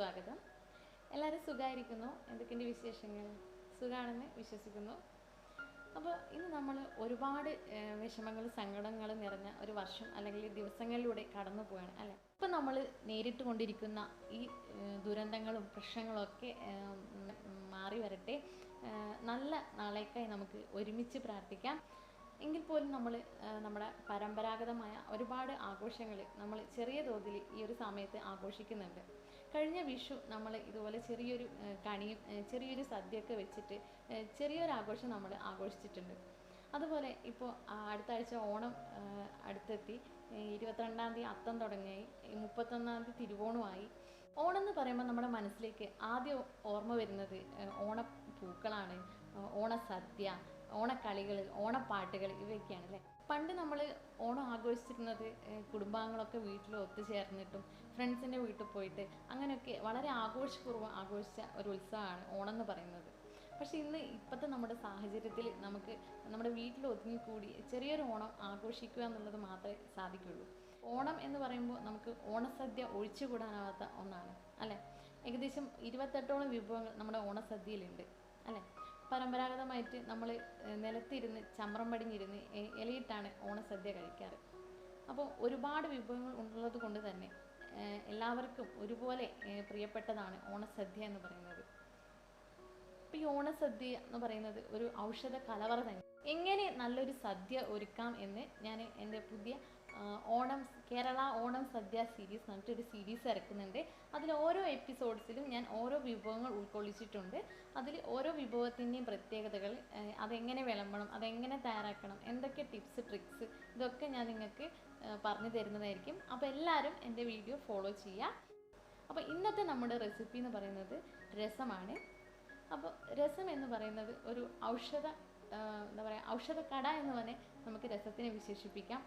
സ്വാഗതം. എല്ലാവരും സുഖമായിരിക്കുന്നു? എന്തൊക്കെയുണ്ട് വിശേഷങ്ങൾ? സുഖമാണെന്ന് വിശ്വസിക്കുന്നു. അപ്പോൾ ഇന്ന് നമ്മൾ ഒരുപാട് വിഷമങ്ങളും സങ്കടങ്ങളും നിറഞ്ഞ ഒരു വർഷം അല്ലെങ്കിൽ ദിവസങ്ങളിലൂടെ കടന്നു പോവുകയാണ് അല്ലേ. ഇപ്പം നമ്മൾ നേരിട്ട് കൊണ്ടിരിക്കുന്ന ഈ ദുരന്തങ്ങളും പ്രശ്നങ്ങളും ഒക്കെ മാറി വരട്ടെ. നല്ല നാളേക്കായി നമുക്ക് ഒരുമിച്ച് പ്രാർത്ഥിക്കാം. എങ്കിൽ പോലും നമ്മൾ നമ്മുടെ പരമ്പരാഗതമായ ഒരുപാട് ആഘോഷങ്ങൾ നമ്മൾ ചെറിയ തോതിൽ ഈ ഒരു സമയത്ത് ആഘോഷിക്കുന്നുണ്ട്. കഴിഞ്ഞ വിഷു നമ്മൾ ഇതുപോലെ ചെറിയൊരു കണിയും ചെറിയൊരു സദ്യയൊക്കെ വെച്ചിട്ട് ചെറിയൊരു ആഘോഷം നമ്മൾ ആഘോഷിച്ചിട്ടുണ്ട്. അതുപോലെ ഇപ്പോൾ അടുത്ത ആഴ്ച ഓണം അടുത്തെത്തി. 22-ാം തീയതി അത്തം തുടങ്ങി, 31-ാം തീയതി തിരുവോണമായി. ഓണം എന്ന് പറയുമ്പോൾ നമ്മുടെ മനസ്സിലേക്ക് ആദ്യം ഓർമ്മ വരുന്നത് ഓണപ്പൂക്കളാണ്, ഓണസദ്യ, ഓണക്കളികൾ, ഓണപ്പാട്ടുകൾ ഇവയൊക്കെയാണ് അല്ലേ. പണ്ട് നമ്മൾ ഓണം ആഘോഷിച്ചിരുന്നത് കുടുംബാംഗങ്ങളൊക്കെ വീട്ടിൽ ഒത്തുചേർന്നിട്ടും ഫ്രണ്ട്സിൻ്റെ വീട്ടിൽ പോയിട്ട് അങ്ങനെയൊക്കെ വളരെ ആഘോഷപൂർവ്വം ആഘോഷിച്ച ഒരു ഉത്സവമാണ് ഓണം എന്ന് പറയുന്നത്. പക്ഷേ ഇപ്പോഴത്തെ നമ്മുടെ സാഹചര്യത്തിൽ നമുക്ക് നമ്മുടെ വീട്ടിൽ ഒതുങ്ങിക്കൂടി ചെറിയൊരു ഓണം ആഘോഷിക്കുക എന്നുള്ളത് മാത്രമേ സാധിക്കുള്ളൂ. ഓണം എന്ന് പറയുമ്പോൾ നമുക്ക് ഓണസദ്യ ഒഴിച്ചുകൂടാനാവാത്ത ഒന്നാണ് അല്ലേ. ഏകദേശം 28ഓളം വിഭവങ്ങൾ നമ്മുടെ ഓണസദ്യയിലുണ്ട് അല്ലേ. പരമ്പരാഗതമായിട്ട് നമ്മൾ നിലത്തിരുന്ന് ചമ്രം പടിഞ്ഞിരുന്ന് ഇലയിട്ടാണ് ഓണസദ്യ കഴിക്കാറ്. അപ്പോൾ ഒരുപാട് വിഭവങ്ങൾ ഉള്ളത് കൊണ്ട് തന്നെ എല്ലാവർക്കും ഒരുപോലെ പ്രിയപ്പെട്ടതാണ് ഓണസദ്യ എന്ന് പറയുന്നത്. അപ്പോൾ ഈ ഓണസദ്യ എന്ന് പറയുന്നത് ഒരു ഔഷധ കലവറ തന്നെ. എങ്ങനെ നല്ലൊരു സദ്യ ഒരുക്കാം എന്ന് ഞാൻ എൻ്റെ പുതിയ കേരള ഓണം സദ്യ സീരീസ് എന്നിട്ടൊരു സീരീസ് ഇറക്കുന്നുണ്ട്. അതിൽ ഓരോ എപ്പിസോഡ്സിലും ഞാൻ ഓരോ വിഭവങ്ങൾ ഉൾക്കൊള്ളിച്ചിട്ടുണ്ട്. അതിൽ ഓരോ വിഭവത്തിൻ്റെയും പ്രത്യേകതകൾ, അതെങ്ങനെ വിളമ്പണം, അതെങ്ങനെ തയ്യാറാക്കണം, എന്തൊക്കെ ടിപ്സ് ട്രിക്സ്, ഇതൊക്കെ ഞാൻ നിങ്ങൾക്ക് പറഞ്ഞു തരുന്നതായിരിക്കും. അപ്പോൾ എല്ലാവരും എൻ്റെ വീഡിയോ ഫോളോ ചെയ്യുക. അപ്പോൾ ഇന്നത്തെ നമ്മുടെ റെസിപ്പി എന്ന് പറയുന്നത് രസമാണ്. അപ്പോൾ രസം എന്ന് പറയുന്നത് ഒരു ഔഷധ കട എന്ന് പറഞ്ഞാൽ നമുക്ക് രസത്തിനെ വിശേഷിപ്പിക്കാം.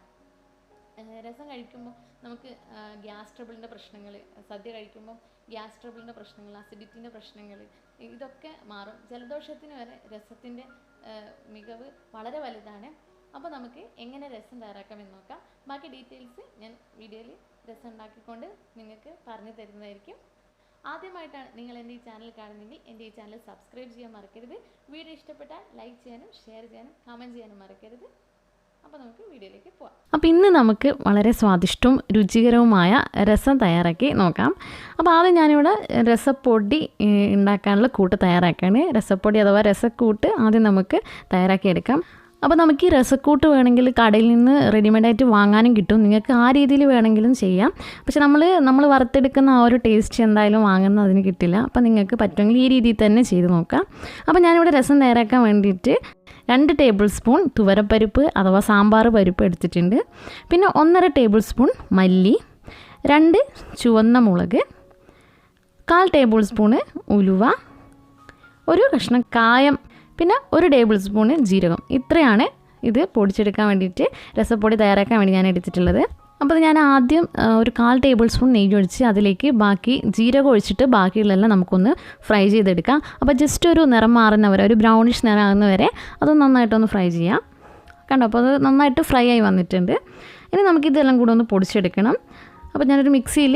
രസം കഴിക്കുമ്പോൾ നമുക്ക് ഗ്യാസ് ട്രബിളിൻ്റെ പ്രശ്നങ്ങൾ, സദ്യ കഴിക്കുമ്പോൾ ഗ്യാസ് ട്രബിളിൻ്റെ പ്രശ്നങ്ങൾ, അസിഡിറ്റിൻ്റെ പ്രശ്നങ്ങൾ ഇതൊക്കെ മാറും. ജലദോഷത്തിന് വരെ രസത്തിൻ്റെ മികവ് വളരെ വലുതാണ്. അപ്പോൾ നമുക്ക് എങ്ങനെ രസം തയ്യാറാക്കാമെന്ന് നോക്കാം. ബാക്കി ഡീറ്റെയിൽസ് ഞാൻ വീഡിയോയിൽ രസം ഉണ്ടാക്കിക്കൊണ്ട് നിങ്ങൾക്ക് പറഞ്ഞു തരുന്നതായിരിക്കും. ആദ്യമായിട്ടാണ് നിങ്ങൾ എൻ്റെ ഈ ചാനൽ കാണുന്നെങ്കിൽ എൻ്റെ ഈ ചാനൽ സബ്സ്ക്രൈബ് ചെയ്യാൻ മറക്കരുത്. വീഡിയോ ഇഷ്ടപ്പെട്ടാൽ ലൈക്ക് ചെയ്യാനും ഷെയർ ചെയ്യാനും കമൻറ്റ് ചെയ്യാനും മറക്കരുത്. അപ്പോൾ നമുക്ക് വീഡിയോയിലേക്ക് പോകാം. അപ്പോൾ ഇന്ന് നമുക്ക് വളരെ സ്വാദിഷ്ടവും രുചികരവുമായ രസം തയ്യാറാക്കി നോക്കാം. അപ്പോൾ ആദ്യം ഞാനിവിടെ രസപ്പൊടി ഉണ്ടാക്കാനുള്ള കൂട്ട് തയ്യാറാക്കുകയാണ്. രസപ്പൊടി അഥവാ രസക്കൂട്ട് ആദ്യം നമുക്ക് തയ്യാറാക്കിയെടുക്കാം. അപ്പോൾ നമുക്ക് ഈ രസക്കൂട്ട് വേണമെങ്കിൽ കടയിൽ നിന്ന് റെഡിമെയ്ഡായിട്ട് വാങ്ങാനും കിട്ടും. നിങ്ങൾക്ക് ആ രീതിയിൽ വേണമെങ്കിലും ചെയ്യാം. പക്ഷെ നമ്മൾ വറുത്തെടുക്കുന്ന ആ ഒരു ടേസ്റ്റ് എന്തായാലും വാങ്ങുന്ന അതിന് കിട്ടില്ല. അപ്പോൾ നിങ്ങൾക്ക് പറ്റുമെങ്കിൽ ഈ രീതിയിൽ തന്നെ ചെയ്ത് നോക്കാം. അപ്പോൾ ഞാനിവിടെ രസം തയ്യാറാക്കാൻ വേണ്ടിയിട്ട് 2 ടേബിൾ സ്പൂൺ തുവരപ്പരിപ്പ് അഥവാ സാമ്പാർ പരിപ്പ് എടുത്തിട്ടുണ്ട്. പിന്നെ 1.5 ടേബിൾ സ്പൂൺ മല്ലി, 2 ചുവന്ന മുളക്, 1/4 ടേബിൾ സ്പൂണ് ഉലുവ, 1 കഷ്ണം കായം, പിന്നെ 1 ടേബിൾ സ്പൂണ് ജീരകം. ഇത്രയാണ് ഇത് പൊടിച്ചെടുക്കാൻ വേണ്ടിയിട്ട് രസപ്പൊടി തയ്യാറാക്കാൻ വേണ്ടി ഞാൻ എടുത്തിട്ടുള്ളത്. അപ്പോൾ ഞാൻ ആദ്യം ഒരു 1/4 ടേബിൾ സ്പൂൺ നെയ്യ് ഒഴിച്ച് അതിലേക്ക് ബാക്കി ജീരകം ഒഴിച്ചിട്ട് ബാക്കിയുള്ളതെല്ലാം നമുക്കൊന്ന് ഫ്രൈ ചെയ്തെടുക്കാം. അപ്പോൾ ജസ്റ്റ് ഒരു നിറം മാറുന്നവരെ, ഒരു ബ്രൗണിഷ് നിറമാകുന്ന വരെ അത് നന്നായിട്ടൊന്ന് ഫ്രൈ ചെയ്യാം. കണ്ടോ, അപ്പോൾ അത് നന്നായിട്ട് ഫ്രൈ ആയി വന്നിട്ടുണ്ട്. ഇനി നമുക്കിതെല്ലാം കൂടെ ഒന്ന് പൊടിച്ചെടുക്കണം. അപ്പോൾ ഞാനൊരു മിക്സിയിൽ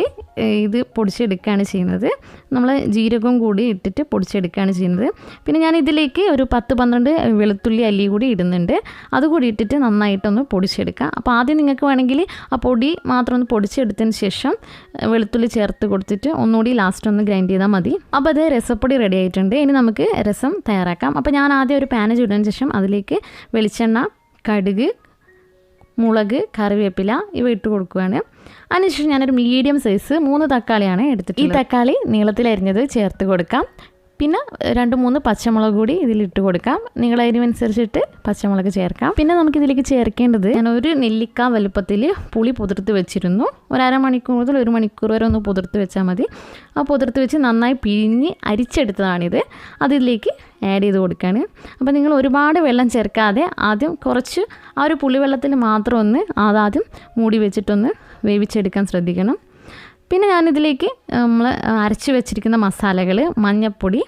ഇത് പൊടിച്ചെടുക്കുകയാണ് ചെയ്യുന്നത്. നമ്മൾ ജീരകവും കൂടി ഇട്ടിട്ട് പൊടിച്ചെടുക്കുകയാണ് ചെയ്യുന്നത്. പിന്നെ ഞാൻ ഇതിലേക്ക് ഒരു 10-12 വെളുത്തുള്ളി അല്ലി കൂടി ഇടുന്നുണ്ട്. അതുകൂടി ഇട്ടിട്ട് നന്നായിട്ടൊന്ന് പൊടിച്ചെടുക്കാം. അപ്പോൾ ആദ്യം നിങ്ങൾക്ക് വേണമെങ്കിൽ ആ പൊടി മാത്രം ഒന്ന് പൊടിച്ചെടുത്തതിന് ശേഷം വെളുത്തുള്ളി ചേർത്ത് കൊടുത്തിട്ട് ഒന്നുകൂടി ലാസ്റ്റ് ഒന്ന് ഗ്രൈൻഡ് ചെയ്താൽ മതി. അപ്പോൾ അത് രസപ്പൊടി റെഡി ആയിട്ടുണ്ട്. ഇനി നമുക്ക് രസം തയ്യാറാക്കാം. അപ്പോൾ ഞാൻ ആദ്യം ഒരു പാൻ ചൂടിയതിന് ശേഷം അതിലേക്ക് വെളിച്ചെണ്ണ, കടുക്, മുളക്, കറിവേപ്പില ഇവ ഇട്ട് കൊടുക്കുകയാണ്. അതിനുശേഷം ഞാനൊരു മീഡിയം സൈസ് 3 തക്കാളിയാണ് എടുത്തിട്ട് ഈ തക്കാളി നീളത്തിലരിഞ്ഞത് ചേർത്ത് കൊടുക്കാം. പിന്നെ 2-3 പച്ചമുളക് കൂടി ഇതിലിട്ട് കൊടുക്കാം. നിങ്ങളുടെ എരിവനുസരിച്ചിട്ട് പച്ചമുളക് ചേർക്കാം. പിന്നെ നമുക്കിതിലേക്ക് ചേർക്കേണ്ടത്, ഞാൻ 1 നെല്ലിക്ക വലുപ്പത്തിൽ പുളി പുതിർത്ത് വെച്ചിരുന്നു. ഒരു അരമണിക്കൂർ മുതൽ 1 മണിക്കൂർ വരെ ഒന്ന് പുതിർത്ത് വെച്ചാൽ മതി. ആ പുതിർത്ത് വെച്ച് നന്നായി പിഴിഞ്ഞ് അരിച്ചെടുത്തതാണിത്. അതിലേക്ക് ആഡ് ചെയ്ത് കൊടുക്കുകയാണ്. അപ്പോൾ നിങ്ങൾ ഒരുപാട് വെള്ളം ചേർക്കാതെ ആദ്യം കുറച്ച് ആ ഒരു പുളിവെള്ളത്തിൽ മാത്രം ഒന്ന് അതാദ്യം മൂടി വെച്ചിട്ടൊന്ന് വേവിച്ചെടുക്കാൻ ശ്രദ്ധിക്കണം. പിന്നെ ഞാനിതിലേക്ക് നമ്മൾ അരച്ച് വെച്ചിരിക്കുന്ന മസാലകൾ, മഞ്ഞൾപ്പൊടി,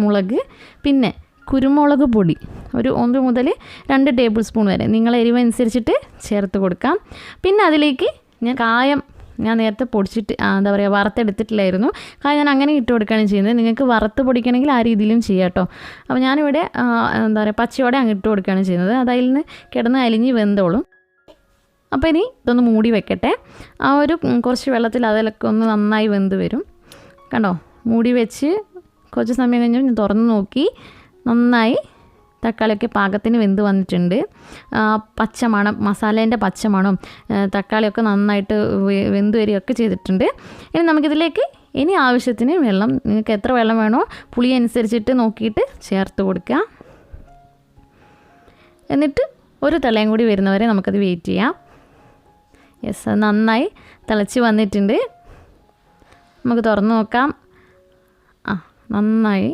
മുളക്, പിന്നെ കുരുമുളക് പൊടി ഒരു 1 മുതൽ 2 ടേബിൾ സ്പൂൺ വരെ നിങ്ങളെ എരിവനുസരിച്ചിട്ട് ചേർത്ത് കൊടുക്കാം. പിന്നെ അതിലേക്ക് ഞാൻ കായം ഞാൻ നേരത്തെ പൊടിച്ചിട്ട് എന്താ പറയുക വറുത്തെടുത്തിട്ടില്ലായിരുന്നു. കാര്യം ഞാൻ അങ്ങനെ ഇട്ട് കൊടുക്കുകയാണ് ചെയ്യുന്നത്. നിങ്ങൾക്ക് വറുത്ത് പൊടിക്കണമെങ്കിൽ ആ രീതിയിലും ചെയ്യാം കേട്ടോ. അപ്പോൾ ഞാനിവിടെ എന്താ പറയുക പച്ചയോടെ അങ്ങ് ഇട്ട് കൊടുക്കുകയാണ് ചെയ്യുന്നത്. അതിൽ നിന്ന് കിടന്ന് അലിഞ്ഞ് വെന്തോളും. അപ്പോൾ ഇനി ഇതൊന്ന് മൂടി വെക്കട്ടെ. ആ ഒരു കുറച്ച് വെള്ളത്തിൽ അതിലൊക്കെ ഒന്ന് നന്നായി വെന്ത് വരും. കണ്ടോ, മൂടി വെച്ച് കുറച്ച് സമയം കഴിഞ്ഞ് ഞാൻ തുറന്ന് നോക്കി. നന്നായി തക്കാളിയൊക്കെ പാകത്തിന് വെന്ത് വന്നിട്ടുണ്ട്. പച്ചമണം, മസാലേൻ്റെ പച്ചമണം, തക്കാളിയൊക്കെ നന്നായിട്ട് വെന്ത് വരികയൊക്കെ ചെയ്തിട്ടുണ്ട്. ഇനി നമുക്കിതിലേക്ക് ഇനി ആവശ്യത്തിന് വെള്ളം, നിങ്ങൾക്ക് എത്ര വെള്ളം വേണോ പുളി അനുസരിച്ചിട്ട് നോക്കിയിട്ട് ചേർത്ത് കൊടുക്കുക. എന്നിട്ട് ഒരു തിളയും കൂടി വരുന്നവരെ നമുക്കത് വെയിറ്റ് ചെയ്യാം. യെസ്, അത് നന്നായി തിളച്ച് വന്നിട്ടുണ്ട്. നമുക്ക് തുറന്ന് നോക്കാം. നന്നായി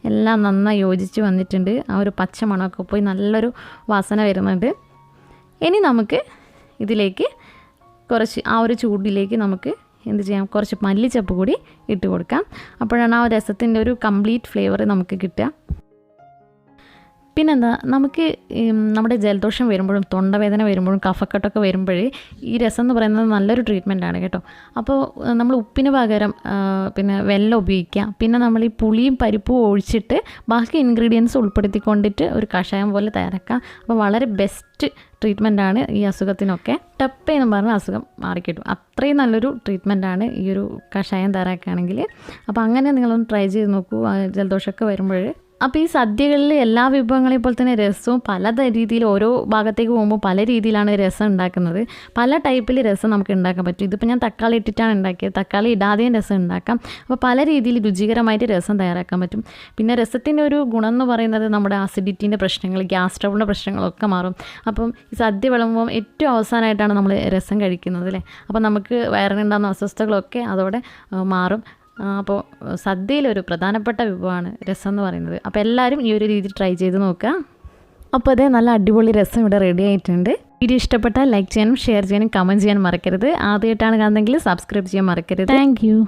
എല്ലാം നന്നായി യോജിച്ച് വന്നിട്ടുണ്ട്. ആ ഒരു പച്ച മണമൊക്കെ പോയി നല്ലൊരു വാസന വരുന്നുണ്ട്. ഇനി നമുക്ക് ഇതിലേക്ക് കുറച്ച് ആ ഒരു ചൂടിലേക്ക് നമുക്ക് എന്ത് ചെയ്യാം, കുറച്ച് മല്ലിച്ചപ്പ് കൂടി ഇട്ട് കൊടുക്കാം. അപ്പോഴാണ് ആ രസത്തിൻ്റെ ഒരു കംപ്ലീറ്റ് ഫ്ലേവർ നമുക്ക് കിട്ടുക. പിന്നെന്താ, നമുക്ക് നമ്മുടെ ജലദോഷം വരുമ്പോഴും തൊണ്ടവേദന വരുമ്പോഴും കഫക്കെട്ടൊക്കെ വരുമ്പോഴേ ഈ രസം എന്ന് പറയുന്നത് നല്ലൊരു ട്രീറ്റ്മെൻറ്റാണ് കേട്ടോ. അപ്പോൾ നമ്മൾ ഉപ്പിന് പകരം പിന്നെ വെള്ളം ഉപയോഗിക്കുക. പിന്നെ നമ്മൾ ഈ പുളിയും പരിപ്പും ഒഴിച്ചിട്ട് ബാക്കി ഇൻഗ്രീഡിയൻസ് ഉൾപ്പെടുത്തിക്കൊണ്ടിട്ട് ഒരു കഷായം പോലെ തയ്യാറാക്കാം. അപ്പോൾ വളരെ ബെസ്റ്റ് ട്രീറ്റ്മെൻറ്റാണ് ഈ അസുഖത്തിനൊക്കെ. ടപ്പ എന്ന് പറഞ്ഞ അസുഖം മാറിക്കിട്ടും. അത്രയും നല്ലൊരു ട്രീറ്റ്മെൻറ്റാണ് ഈ ഒരു കഷായം തയ്യാറാക്കുകയാണെങ്കിൽ. അപ്പോൾ അങ്ങനെ നിങ്ങളൊന്ന് ട്രൈ ചെയ്ത് നോക്കൂ ജലദോഷമൊക്കെ വരുമ്പോൾ. അപ്പോൾ ഈ സദ്യകളിൽ എല്ലാ വിഭവങ്ങളെ പോലെ തന്നെ രസവും പല രീതിയിൽ ഓരോ ഭാഗത്തേക്ക് പോകുമ്പോൾ പല രീതിയിലാണ് രസം ഉണ്ടാക്കുന്നത്. പല ടൈപ്പിൽ രസം നമുക്ക് ഉണ്ടാക്കാൻ പറ്റും. ഇതിപ്പോൾ ഞാൻ തക്കാളി ഇട്ടിട്ടാണ് ഉണ്ടാക്കിയത്. തക്കാളി ഇടാതെയും രസം ഉണ്ടാക്കാം. അപ്പോൾ പല രീതിയിൽ രുചികരമായിട്ട് രസം തയ്യാറാക്കാൻ പറ്റും. പിന്നെ രസത്തിൻ്റെ ഒരു ഗുണം എന്ന് പറയുന്നത് നമ്മുടെ അസിഡിറ്റീൻ്റെ പ്രശ്നങ്ങൾ, ഗ്യാസ് ട്രബിളിൻ്റെ പ്രശ്നങ്ങളൊക്കെ മാറും. അപ്പം ഈ സദ്യ വിളമ്പുമ്പോൾ ഏറ്റവും അവസാനമായിട്ടാണ് നമ്മൾ രസം കഴിക്കുന്നത് അല്ലേ. അപ്പോൾ നമുക്ക് വയറിനുണ്ടാകുന്ന അസ്വസ്ഥതകളൊക്കെ അതോടെ മാറും. അപ്പോൾ സദ്യയിലൊരു പ്രധാനപ്പെട്ട വിഭവമാണ് രസം എന്ന് പറയുന്നത്. അപ്പോൾ എല്ലാവരും ഈ ഒരു രീതി ട്രൈ ചെയ്ത് നോക്കുക. അപ്പോൾ അതേ നല്ല അടിപൊളി രസം ഇവിടെ റെഡി ആയിട്ടുണ്ട്. വീഡിയോ ഇഷ്ടപ്പെട്ടാൽ ലൈക്ക് ചെയ്യാനും ഷെയർ ചെയ്യാനും കമൻറ്റ് ചെയ്യാനും മറക്കരുത്. ആദ്യമായിട്ടാണ് കാണുന്നതെങ്കിൽ സബ്സ്ക്രൈബ് ചെയ്യാൻ മറക്കരുത്. Thank you.